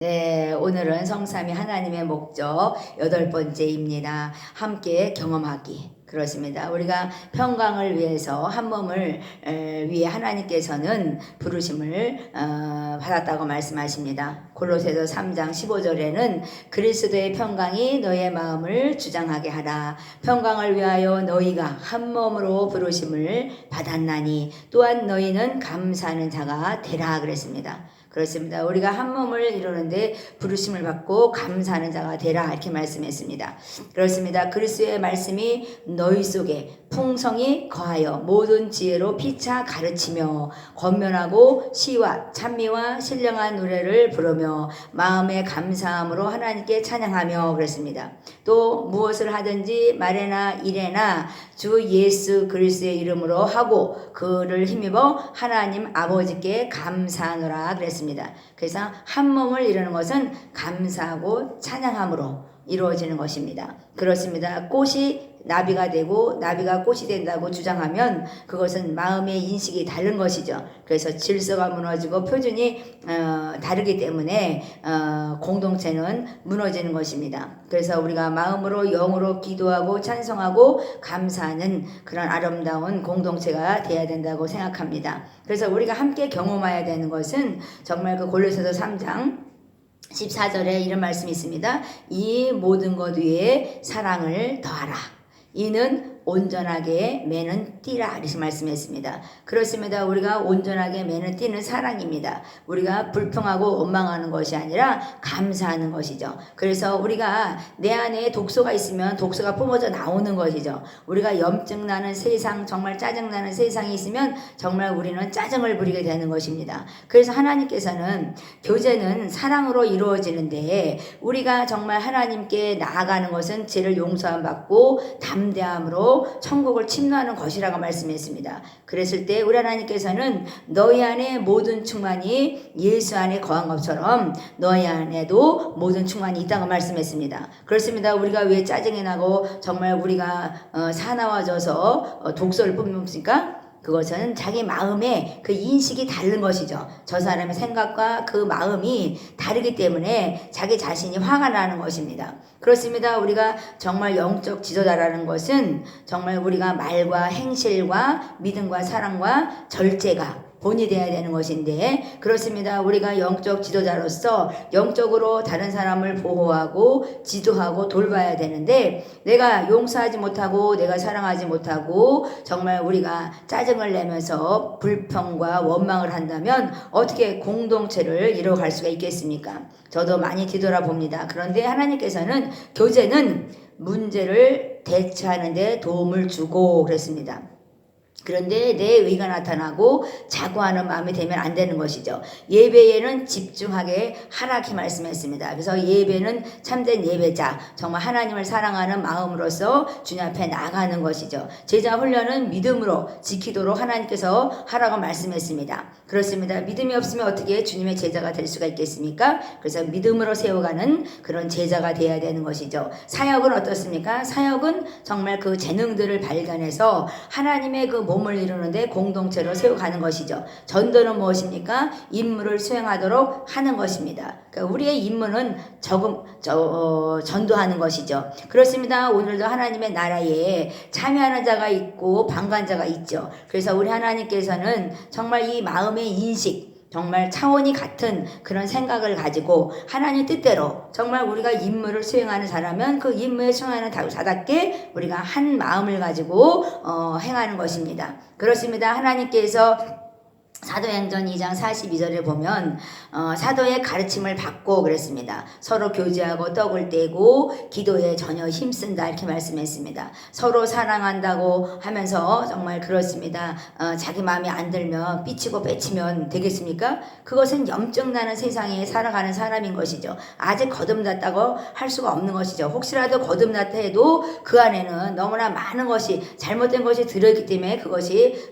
네, 오늘은 성삼위 하나님의 목적 8번째입니다. 함께 경험하기. 그렇습니다. 우리가 평강을 위해서 한 몸을 위해 하나님께서는 부르심을 받았다고 말씀하십니다. 골로새서 3장 15절에는 그리스도의 평강이 너의 마음을 주장하게 하라. 평강을 위하여 너희가 한 몸으로 부르심을 받았나니 또한 너희는 감사하는 자가 되라 그랬습니다. 그렇습니다. 우리가 한 몸을 이루는데 부르심을 받고 감사하는 자가 되라 이렇게 말씀했습니다. 그렇습니다. 그리스도의 말씀이 너희 속에 풍성히 거하여 모든 지혜로 피차 가르치며 권면하고 시와 찬미와 신령한 노래를 부르며 마음의 감사함으로 하나님께 찬양하며 그랬습니다. 또 무엇을 하든지 말에나 일에나 주 예수 그리스도의 이름으로 하고 그를 힘입어 하나님 아버지께 감사하노라 그랬습니다. 그래서 한 몸을 이루는 것은 감사하고 찬양함으로 이루어지는 것입니다. 그렇습니다. 꽃이 나비가 되고 나비가 꽃이 된다고 주장하면 그것은 마음의 인식이 다른 것이죠. 그래서 질서가 무너지고 표준이 다르기 때문에 공동체는 무너지는 것입니다. 그래서 우리가 마음으로 영으로 기도하고 찬송하고 감사하는 그런 아름다운 공동체가 되어야 된다고 생각합니다. 그래서 우리가 함께 경험해야 되는 것은 정말 그 골로새서 3장 14절에 이런 말씀이 있습니다. 이 모든 것 위에 사랑을 더하라. 이는 온전하게 매는 띠라 이렇게 말씀했습니다. 그렇습니다. 우리가 온전하게 매는 띠는 사랑입니다. 우리가 불평하고 원망하는 것이 아니라 감사하는 것이죠. 그래서 우리가 내 안에 독소가 있으면 독소가 뿜어져 나오는 것이죠. 우리가 염증 나는 세상, 정말 짜증 나는 세상이 있으면 정말 우리는 짜증을 부리게 되는 것입니다. 그래서 하나님께서는 교제는 사랑으로 이루어지는데 우리가 정말 하나님께 나아가는 것은 죄를 용서함 받고 담대함으로 천국을 침노하는 것이라고 말씀했습니다. 그랬을 때 우리 하나님께서는 너희 안에 모든 충만이 예수 안에 거한 것처럼 너희 안에도 모든 충만이 있다고 말씀했습니다. 그렇습니다. 우리가 왜 짜증이 나고 정말 우리가 사나워져서 독소를 뿜습니까? 그것은 자기 마음의 그 인식이 다른 것이죠. 저 사람의 생각과 그 마음이 다르기 때문에 자기 자신이 화가 나는 것입니다. 그렇습니다. 우리가 정말 영적 지도자라는 것은 정말 우리가 말과 행실과 믿음과 사랑과 절제가 본이 되어야 되는 것인데 그렇습니다. 우리가 영적 지도자로서 영적으로 다른 사람을 보호하고 지도하고 돌봐야 되는데 내가 용서하지 못하고 내가 사랑하지 못하고 정말 우리가 짜증을 내면서 불평과 원망을 한다면 어떻게 공동체를 이뤄갈 수가 있겠습니까? 저도 많이 뒤돌아봅니다. 그런데 하나님께서는 교제는 문제를 대처하는 데 도움을 주고 그랬습니다. 그런데 내 의가 나타나고 자고하는 마음이 되면 안 되는 것이죠. 예배에는 집중하게 하라고 말씀했습니다. 그래서 예배는 참된 예배자, 정말 하나님을 사랑하는 마음으로서 주님 앞에 나가는 것이죠. 제자 훈련은 믿음으로 지키도록 하나님께서 하라고 말씀했습니다. 그렇습니다. 믿음이 없으면 어떻게 주님의 제자가 될 수가 있겠습니까? 그래서 믿음으로 세워가는 그런 제자가 되어야 되는 것이죠. 사역은 어떻습니까? 사역은 정말 그 재능들을 발견해서 하나님의 그 몸을 이루는데 공동체로 세워가는 것이죠. 전도는 무엇입니까? 임무를 수행하도록 하는 것입니다. 그러니까 우리의 임무는 전도하는 것이죠. 그렇습니다. 오늘도 하나님의 나라에 참여하는 자가 있고 방관자가 있죠. 그래서 우리 하나님께서는 정말 이 마음의 인식 정말 차원이 같은 그런 생각을 가지고 하나님 뜻대로 정말 우리가 임무를 수행하는 자라면 그 임무에 수행하는 자답게 우리가 한 마음을 가지고 행하는 것입니다. 그렇습니다. 하나님께서 사도행전 2장 42절에 보면 사도의 가르침을 받고 그랬습니다. 서로 교제하고 떡을 떼고 기도에 전혀 힘쓴다 이렇게 말씀했습니다. 서로 사랑한다고 하면서 정말 그렇습니다. 자기 마음이 안 들면 삐치고 빼치면 되겠습니까? 그것은 염증 나는 세상에 살아가는 사람인 것이죠. 아직 거듭났다고 할 수가 없는 것이죠. 혹시라도 거듭났다 해도 그 안에는 너무나 많은 것이 잘못된 것이 들어있기 때문에 그것이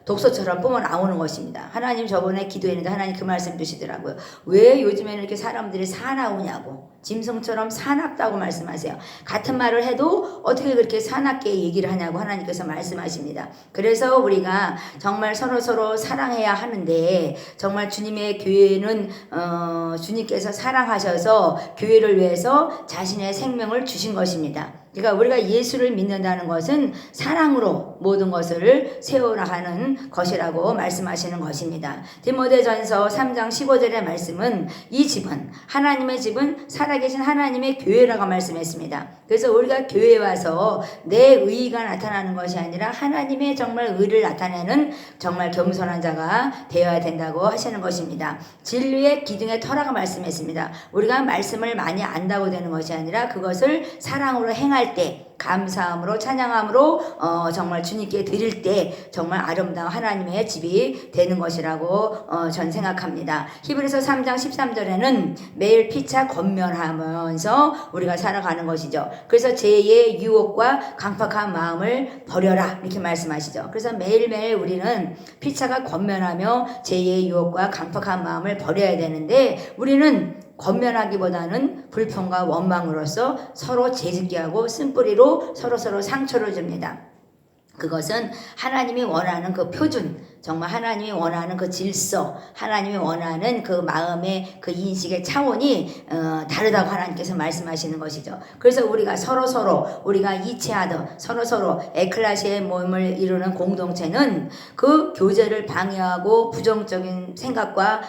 독소처럼 뿜어 나오는 것입니다. 하나님 저번에 기도했는데 하나님 그 말씀 주시더라고요. 왜 요즘에는 이렇게 사람들이 사나우냐고. 짐승처럼 사납다고 말씀하세요. 같은 말을 해도 어떻게 그렇게 사납게 얘기를 하냐고 하나님께서 말씀하십니다. 그래서 우리가 정말 서로 사랑해야 하는데 정말 주님의 교회는 주님께서 사랑하셔서 교회를 위해서 자신의 생명을 주신 것입니다. 그러니까 우리가 예수를 믿는다는 것은 사랑으로 모든 것을 세워나가는 것이라고 말씀하시는 것입니다. 디모데전서 3장 15절의 말씀은 이 집은 하나님의 집은 살아계신 하나님의 교회라고 말씀했습니다. 그래서 우리가 교회에 와서 내 의의가 나타나는 것이 아니라 하나님의 정말 의를 나타내는 정말 겸손한 자가 되어야 된다고 하시는 것입니다. 진리의 기둥의 터라고 말씀했습니다. 우리가 말씀을 많이 안다고 되는 것이 아니라 그것을 사랑으로 행할 때 감사함으로 찬양함으로 정말 주님께 드릴 때 정말 아름다운 하나님의 집이 되는 것이라고 전 생각합니다. 히브리서 3장 13절에는 매일 피차 권면하면서 우리가 살아가는 것이죠. 그래서 죄의 유혹과 강팍한 마음을 버려라 이렇게 말씀하시죠. 그래서 매일매일 우리는 피차가 권면하며 죄의 유혹과 강팍한 마음을 버려야 되는데 우리는 권면하기보다는 불평과 원망으로써 서로 재짓게 하고 쓴뿌리로 서로 상처를 줍니다. 그것은 하나님이 원하는 그 표준, 정말 하나님이 원하는 그 질서, 하나님이 원하는 그 마음의 그 인식의 차원이 다르다고 하나님께서 말씀하시는 것이죠. 그래서 우리가 서로 우리가 이체하듯 서로 에클레시아의 몸을 이루는 공동체는 그 교제를 방해하고 부정적인 생각과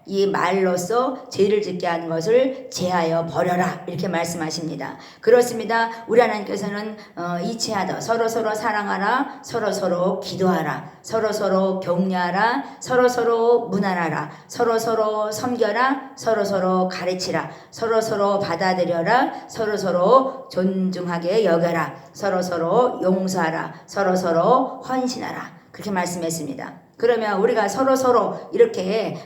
이 말로써 죄를 짓게 하는 것을 제하여 버려라 이렇게 말씀하십니다. 그렇습니다. 우리 하나님께서는 이체하다 서로 사랑하라, 서로 기도하라, 서로 격려하라, 서로 문안하라, 서로 섬겨라, 서로 가르치라, 서로 받아들여라, 서로 존중하게 여겨라, 서로 용서하라, 서로 헌신하라 그렇게 말씀했습니다. 그러면 우리가 서로 이렇게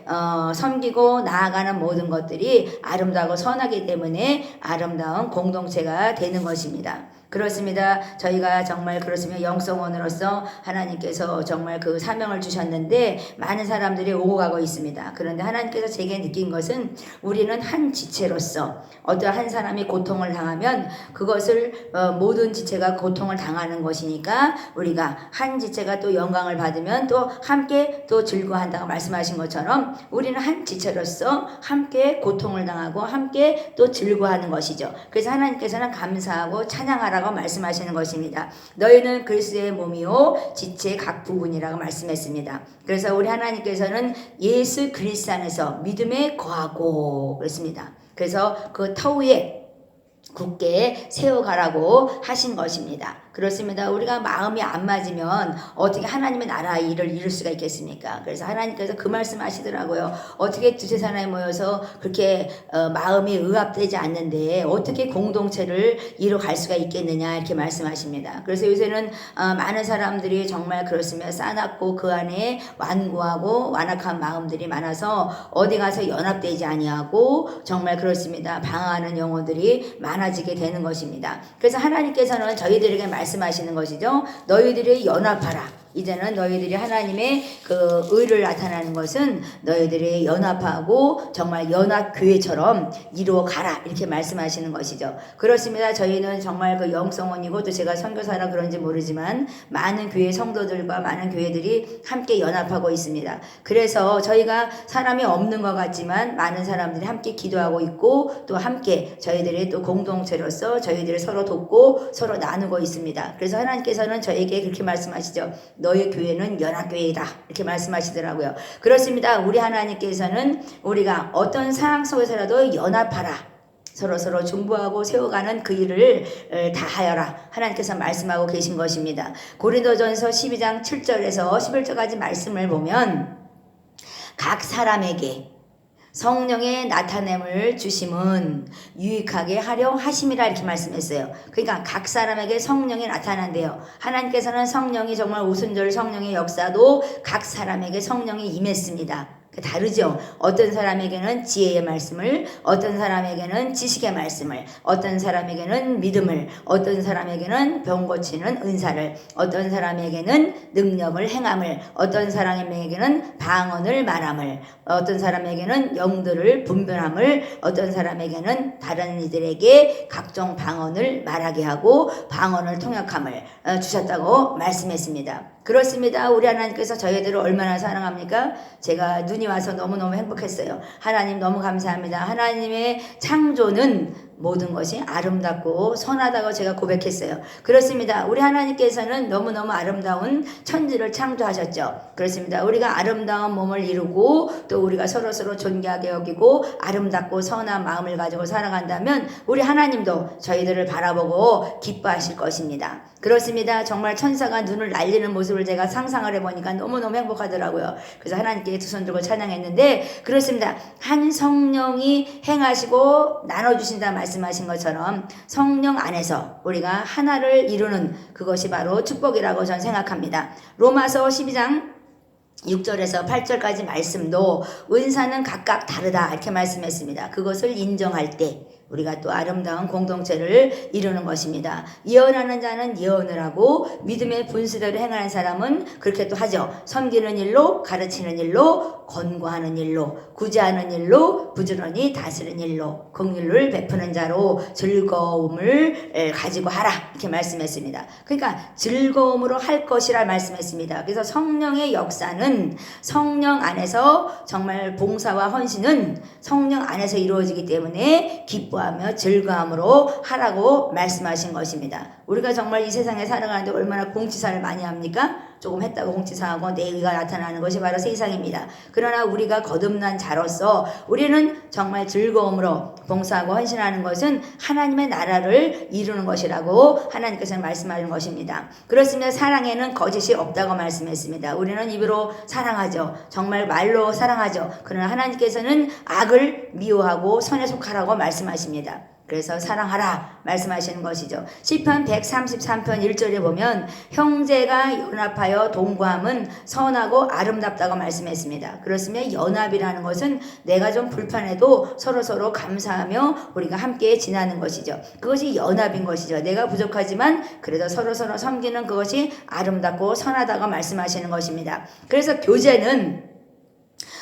섬기고 나아가는 모든 것들이 아름다고 선하기 때문에 아름다운 공동체가 되는 것입니다. 그렇습니다. 저희가 정말 그렇습니다. 영성원으로서 하나님께서 정말 그 사명을 주셨는데 많은 사람들이 오고 가고 있습니다. 그런데 하나님께서 제게 느낀 것은 우리는 한 지체로서 어떤 한 사람이 고통을 당하면 그것을 모든 지체가 고통을 당하는 것이니까 우리가 한 지체가 또 영광을 받으면 또 함께 또 즐거워한다고 말씀하신 것처럼 우리는 한 지체로서 함께 고통을 당하고 함께 또 즐거워하는 것이죠. 그래서 하나님께서는 감사하고 찬양하라 라고 말씀하시는 것입니다. 너희는 그리스도의 몸이요 지체 각 부분이라고 말씀했습니다. 그래서 우리 하나님께서는 예수 그리스도 안에서 믿음에 거하고 그랬습니다. 그래서 그 터 위에 굳게 세워가라고 하신 것입니다. 그렇습니다. 우리가 마음이 안 맞으면 어떻게 하나님의 나라 일을 이룰 수가 있겠습니까? 그래서 하나님께서 그 말씀 하시더라고요. 어떻게 두세 사람이 모여서 그렇게 마음이 의합되지 않는데 어떻게 공동체를 이뤄갈 수가 있겠느냐 이렇게 말씀하십니다. 그래서 요새는 많은 사람들이 정말 그렇습니다. 싸납고 그 안에 완고하고 완악한 마음들이 많아서 어디 가서 연합되지 아니하고 정말 그렇습니다. 방황하는 영혼들이 많아지게 되는 것입니다. 그래서 하나님께서는 저희들에게 말씀하시는 것이죠. 너희들이 연합하라. 이제는 너희들이 하나님의 그 의를 나타나는 것은 너희들이 연합하고 정말 연합교회처럼 이루어가라 이렇게 말씀하시는 것이죠. 그렇습니다. 저희는 정말 그 영성원이고 또 제가 선교사라 그런지 모르지만 많은 교회 성도들과 많은 교회들이 함께 연합하고 있습니다. 그래서 저희가 사람이 없는 것 같지만 많은 사람들이 함께 기도하고 있고 또 함께 저희들이 또 공동체로서 저희들이 서로 돕고 서로 나누고 있습니다. 그래서 하나님께서는 저에게 그렇게 말씀하시죠. 너희 교회는 연합교회이다 이렇게 말씀하시더라고요. 그렇습니다. 우리 하나님께서는 우리가 어떤 상황 속에서라도 연합하라, 서로 중보하고 세워가는 그 일을 다하여라 하나님께서 말씀하고 계신 것입니다. 고린도전서 12장 7절에서 11절까지 말씀을 보면 각 사람에게 성령의 나타냄을 주심은 유익하게 하려 하심이라 이렇게 말씀했어요. 그러니까 각 사람에게 성령이 나타난대요. 하나님께서는 성령이 정말 오순절 성령의 역사도 각 사람에게 성령이 임했습니다. 다르죠. 어떤 사람에게는 지혜의 말씀을, 어떤 사람에게는 지식의 말씀을, 어떤 사람에게는 믿음을, 어떤 사람에게는 병 고치는 은사를, 어떤 사람에게는 능력을 행함을, 어떤 사람에게는 방언을 말함을, 어떤 사람에게는 영들을 분별함을, 어떤 사람에게는 다른 이들에게 각종 방언을 말하게 하고 방언을 통역함을 주셨다고 말씀했습니다. 그렇습니다. 우리 하나님께서 저희들을 얼마나 사랑합니까? 제가 눈이 와서 너무너무 행복했어요. 하나님 너무 감사합니다. 하나님의 창조는 모든 것이 아름답고 선하다고 제가 고백했어요. 그렇습니다. 우리 하나님께서는 너무너무 아름다운 천지를 창조하셨죠. 그렇습니다. 우리가 아름다운 몸을 이루고 또 우리가 서로서로 존귀하게 여기고 아름답고 선한 마음을 가지고 살아간다면 우리 하나님도 저희들을 바라보고 기뻐하실 것입니다. 그렇습니다. 정말 천사가 눈을 날리는 모습을 제가 상상을 해보니까 너무너무 행복하더라고요. 그래서 하나님께 두 손 들고 찬양했는데, 그렇습니다. 한 성령이 행하시고 나눠주신다 말씀하신 것처럼 성령 안에서 우리가 하나를 이루는 그것이 바로 축복이라고 저는 생각합니다. 로마서 12장 6절에서 8절까지 말씀도 은사는 각각 다르다 이렇게 말씀했습니다. 그것을 인정할 때 우리가 또 아름다운 공동체를 이루는 것입니다. 예언하는 자는 예언을 하고 믿음의 분수대로 행하는 사람은 그렇게 또 하죠. 섬기는 일로, 가르치는 일로, 권고하는 일로, 구제하는 일로, 부지런히 다스리는 일로, 긍휼을 베푸는 자로 즐거움을 가지고 하라 이렇게 말씀했습니다. 그러니까 즐거움으로 할 것이라 말씀했습니다. 그래서 성령의 역사는 성령 안에서 정말 봉사와 헌신은 성령 안에서 이루어지기 때문에 기뻐하며 즐거움으로 하라고 말씀하신 것입니다. 우리가 정말 이 세상에 살아가는데 얼마나 공치사를 많이 합니까? 조금 했다고 공치사하고 내의가 나타나는 것이 바로 세상입니다. 그러나 우리가 거듭난 자로서 우리는 정말 즐거움으로 봉사하고 헌신하는 것은 하나님의 나라를 이루는 것이라고 하나님께서는 말씀하는 것입니다. 그렇습니다. 사랑에는 거짓이 없다고 말씀했습니다. 우리는 입으로 사랑하죠. 정말 말로 사랑하죠. 그러나 하나님께서는 악을 미워하고 선에 속하라고 말씀하십니다. 그래서 사랑하라 말씀하시는 것이죠. 시편 133편 1절에 보면 형제가 연합하여 동거함은 선하고 아름답다고 말씀했습니다. 그렇으면 연합이라는 것은 내가 좀 불편해도 서로서로 감사하며 우리가 함께 지나는 것이죠. 그것이 연합인 것이죠. 내가 부족하지만 그래도 서로서로 섬기는 그것이 아름답고 선하다고 말씀하시는 것입니다. 그래서 교제는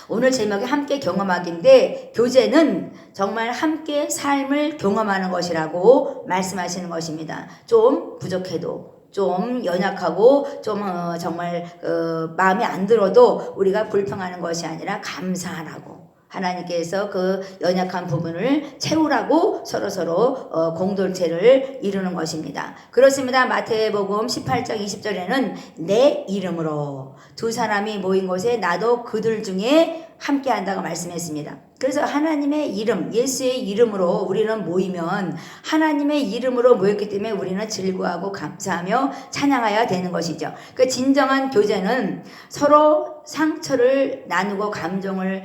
오늘 제목이 함께 경험하기인데, 교제는 정말 함께 삶을 경험하는 것이라고 말씀하시는 것입니다. 좀 부족해도, 좀 연약하고, 좀 정말 마음에 안 들어도 우리가 불평하는 것이 아니라 감사하라고, 하나님께서 그 연약한 부분을 채우라고 서로서로 공동체를 이루는 것입니다. 그렇습니다. 마태복음 18장 20절에는 내 이름으로 두 사람이 모인 곳에 나도 그들 중에 함께 한다고 말씀했습니다. 그래서 하나님의 이름, 예수의 이름으로 우리는 모이면 하나님의 이름으로 모였기 때문에 우리는 즐거워하고 감사하며 찬양해야 되는 것이죠. 그 진정한 교제는 서로 상처를 나누고 감정을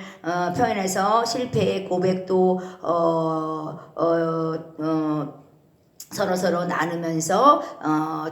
표현해서 실패의 고백도 서로서로 나누면서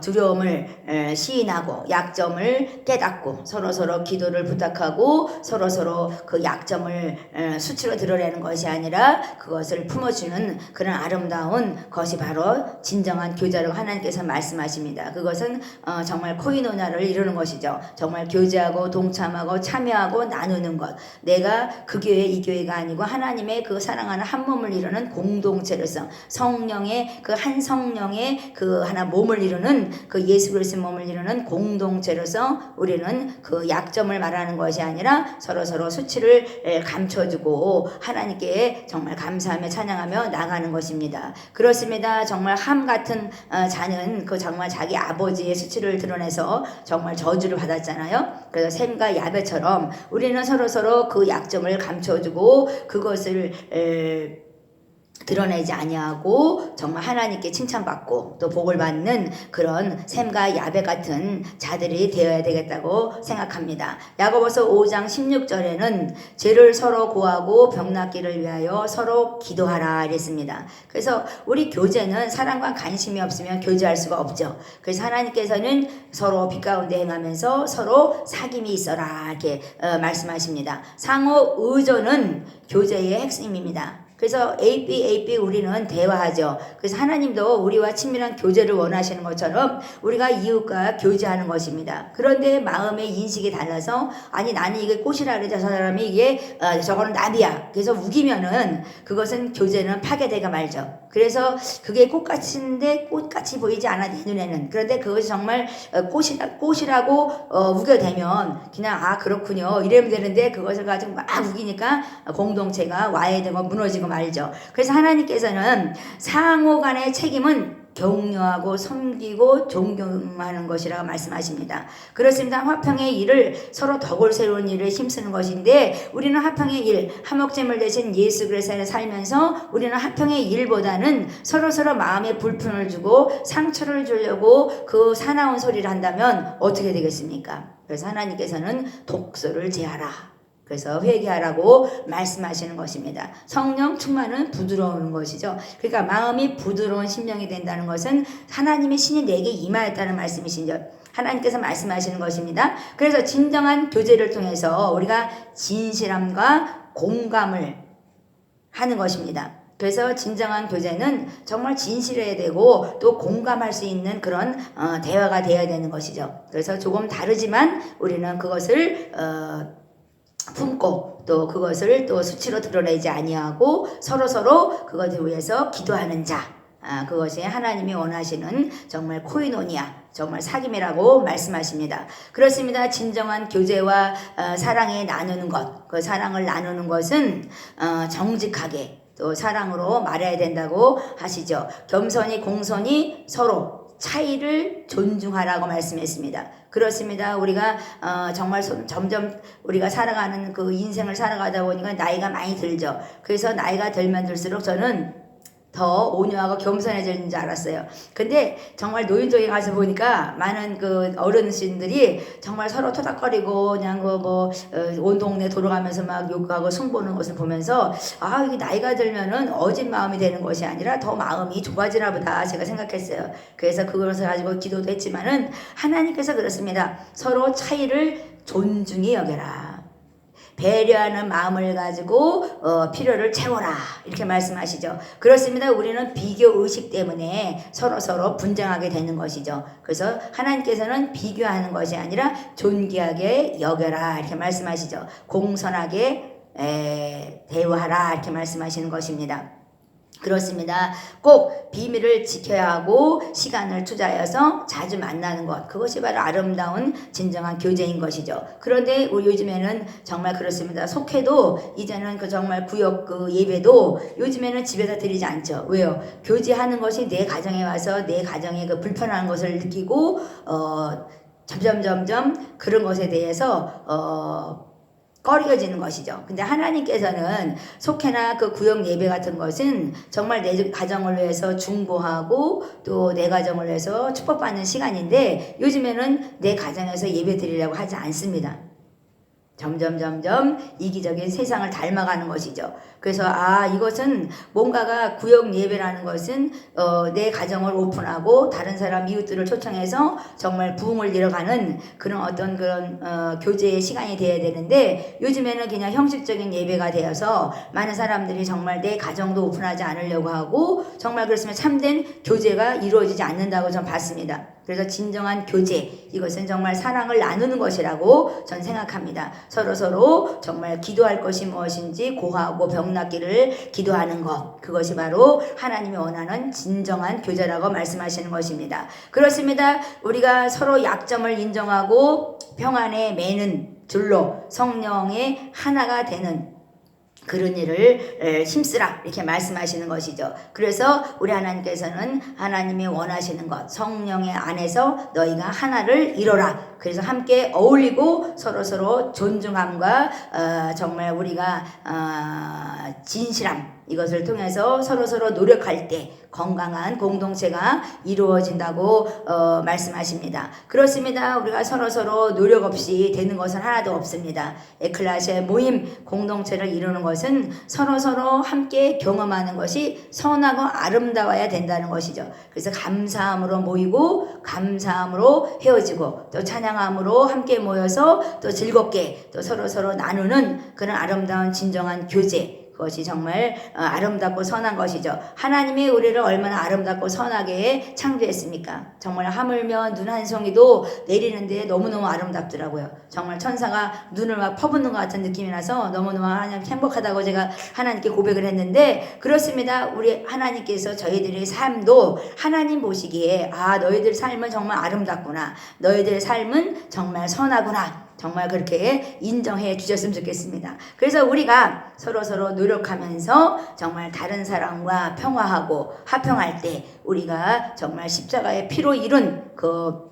두려움을 시인하고 약점을 깨닫고 서로서로 기도를 부탁하고 서로서로 그 약점을 수치로 드러내는 것이 아니라 그것을 품어주는 그런 아름다운 것이 바로 진정한 교제라고 하나님께서 말씀하십니다. 그것은 정말 코이노냐를 이루는 것이죠. 정말 교제하고 동참하고 참여하고 나누는 것. 내가 그 교회 이 교회가 아니고 하나님의 그 사랑하는 한 몸을 이루는 공동체로서 성령의 그 한 성령의 그 하나 몸을 이루는 그 예수 그리스도의 몸을 이루는 공동체로서 우리는 그 약점을 말하는 것이 아니라 서로서로 수치를 감춰주고 하나님께 정말 감사하며 찬양하며 나가는 것입니다. 그렇습니다. 정말 함 같은 자는 그 정말 자기 아버지의 수치를 드러내서 정말 저주를 받았잖아요. 그래서 샘과 야베처럼 우리는 서로서로 그 약점을 감춰주고 그것을 드러내지 아니하고 정말 하나님께 칭찬받고 또 복을 받는 그런 샘과 야벳 같은 자들이 되어야 되겠다고 생각합니다. 야고보서 5장 16절에는 죄를 서로 고하고 병 낫기를 위하여 서로 기도하라 이랬습니다. 그래서 우리 교제는 사랑과 관심이 없으면 교제할 수가 없죠. 그래서 하나님께서는 서로 빛 가운데 행하면서 서로 사귐이 있어라 이렇게 말씀하십니다. 상호 의존은 교제의 핵심입니다. 그래서 AP 우리는 대화하죠. 그래서 하나님도 우리와 친밀한 교제를 원하시는 것처럼 우리가 이웃과 교제하는 것입니다. 그런데 마음의 인식이 달라서 아니 나는 이게 꽃이라 그러자 저 사람이 이게 저거는 나비야. 그래서 우기면은 그것은 교제는 파괴되가 말죠. 그래서 그게 꽃같은데 꽃같이 보이지 않아 내 눈에는. 그런데 그것이 정말 꽃이라고 우겨대면 그냥 아 그렇군요 이러면 되는데 그것을 가지고 막 우기니까 공동체가 와해되고 무너지고 말죠. 그래서 하나님께서는 상호 간의 책임은 격려하고 섬기고 존경하는 것이라고 말씀하십니다. 그렇습니다. 화평의 일을 서로 덕을 세우는 일을 힘쓰는 것인데 우리는 화평의 일, 화목제물 대신 예수 그리스도를 살면서 우리는 화평의 일보다는 서로 마음에 불편을 주고 상처를 주려고 그 사나운 소리를 한다면 어떻게 되겠습니까? 그래서 하나님께서는 독소를 제하라. 그래서 회개하라고 말씀하시는 것입니다. 성령 충만은 부드러운 것이죠. 그러니까 마음이 부드러운 심령이 된다는 것은 하나님의 신이 내게 임하였다는 말씀이시죠. 하나님께서 말씀하시는 것입니다. 그래서 진정한 교제를 통해서 우리가 진실함과 공감을 하는 것입니다. 그래서 진정한 교제는 정말 진실해야 되고 또 공감할 수 있는 그런 대화가 되어야 되는 것이죠. 그래서 조금 다르지만 우리는 그것을 품고 또 그것을 또 수치로 드러내지 아니하고 서로 그것을 위해서 기도하는 자, 그것이 하나님이 원하시는 정말 코이노니아, 정말 사귐이라고 말씀하십니다. 그렇습니다. 진정한 교제와 사랑에 나누는 것, 그 사랑을 나누는 것은 정직하게 또 사랑으로 말해야 된다고 하시죠. 겸손히 공손히 서로 차이를 존중하라고 말씀했습니다. 그렇습니다. 우리가 정말 점점 우리가 살아가는 그 인생을 살아가다 보니까 나이가 많이 들죠. 그래서 나이가 들면 들수록 저는 더 온유하고 겸손해지는 줄 알았어요. 근데 정말 노인정에 가서 보니까 많은 그 어르신들이 정말 서로 토닥거리고 그냥 온 동네 돌아가면서 막 욕하고 승보는 것을 보면서 아 이게 나이가 들면은 어진 마음이 되는 것이 아니라 더 마음이 좁아지나 보다 제가 생각했어요. 그래서 그것을 가지고 기도도 했지만은 하나님께서 그렇습니다. 서로 차이를 존중히 여겨라. 배려하는 마음을 가지고 필요를 채워라 이렇게 말씀하시죠. 그렇습니다. 우리는 비교 의식 때문에 서로 분쟁하게 되는 것이죠. 그래서 하나님께서는 비교하는 것이 아니라 존귀하게 여겨라 이렇게 말씀하시죠. 공손하게 대화하라 이렇게 말씀하시는 것입니다. 그렇습니다. 꼭 비밀을 지켜야 하고 시간을 투자해서 자주 만나는 것, 그것이 바로 아름다운 진정한 교제인 것이죠. 그런데 우리 요즘에는 정말 그렇습니다. 속회도 이제는 그 정말 구역 그 예배도 요즘에는 집에다 드리지 않죠. 왜요? 교제하는 것이 내 가정에 와서 내 가정의 그 불편한 것을 느끼고 점점 그런 것에 대해서 꺼려지는 것이죠. 근데 하나님께서는 속회나 그 구역 예배 같은 것은 정말 내 가정을 위해서 중보하고 또 내 가정을 위해서 축복받는 시간인데 요즘에는 내 가정에서 예배 드리려고 하지 않습니다. 점점 이기적인 세상을 닮아가는 것이죠. 그래서 이것은 뭔가가 구역 예배라는 것은 내 가정을 오픈하고 다른 사람 이웃들을 초청해서 정말 부흥을 이뤄가는 그런 어떤 그런 교제의 시간이 되어야 되는데 요즘에는 그냥 형식적인 예배가 되어서 많은 사람들이 정말 내 가정도 오픈하지 않으려고 하고 정말 그렇으면 참된 교제가 이루어지지 않는다고 전 봤습니다. 그래서 진정한 교제, 이것은 정말 사랑을 나누는 것이라고 전 생각합니다. 서로 정말 기도할 것이 무엇인지 고하고 병 낫기를 기도하는 것, 그것이 바로 하나님이 원하는 진정한 교제라고 말씀하시는 것입니다. 그렇습니다. 우리가 서로 약점을 인정하고 평안에 매는 줄로 성령의 하나가 되는 그런 일을 힘쓰라 이렇게 말씀하시는 것이죠. 그래서 우리 하나님께서는 하나님이 원하시는 것, 성령의 안에서 너희가 하나를 이뤄라. 그래서 함께 어울리고 서로 존중함과 정말 우리가 진실함, 이것을 통해서 서로서로 노력할 때 건강한 공동체가 이루어진다고 말씀하십니다. 그렇습니다. 우리가 서로서로 노력 없이 되는 것은 하나도 없습니다. 에클레시아의 모임 공동체를 이루는 것은 서로서로 함께 경험하는 것이 선하고 아름다워야 된다는 것이죠. 그래서 감사함으로 모이고 감사함으로 헤어지고 또 찬양함으로 함께 모여서 또 즐겁게 또 서로서로 나누는 그런 아름다운 진정한 교제, 그것이 정말 아름답고 선한 것이죠. 하나님이 우리를 얼마나 아름답고 선하게 창조했습니까? 정말 하물며 눈 한 송이도 내리는데 너무너무 아름답더라고요. 정말 천사가 눈을 막 퍼붓는 것 같은 느낌이 나서 너무너무 하나님 행복하다고 제가 하나님께 고백을 했는데, 그렇습니다. 우리 하나님께서 저희들의 삶도 하나님 보시기에 너희들 삶은 정말 아름답구나, 너희들의 삶은 정말 선하구나, 정말 그렇게 인정해 주셨으면 좋겠습니다. 그래서 우리가 서로서로 노력하면서 정말 다른 사람과 평화하고 화평할 때 우리가 정말 십자가의 피로 이룬 그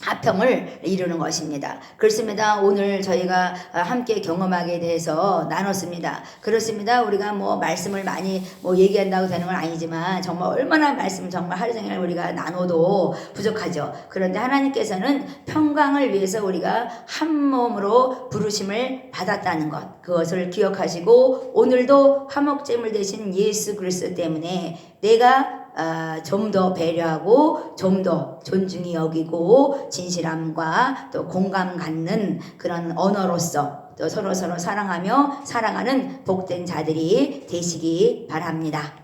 화평을 이루는 것입니다. 그렇습니다. 오늘 저희가 함께 경험하게 대해서 나눴습니다. 그렇습니다. 우리가 뭐 말씀을 많이 얘기한다고 되는 건 아니지만 정말 얼마나 말씀 정말 하루 종일 우리가 나눠도 부족하죠. 그런데 하나님께서는 평강을 위해서 우리가 한 몸으로 부르심을 받았다는 것, 그것을 기억하시고 오늘도 화목제물 되신 예수 그리스도 때문에 내가 좀 더 배려하고 좀 더 존중히 여기고 진실함과 또 공감 갖는 그런 언어로서 또 서로서로 사랑하며 사랑하는 복된 자들이 되시기 바랍니다.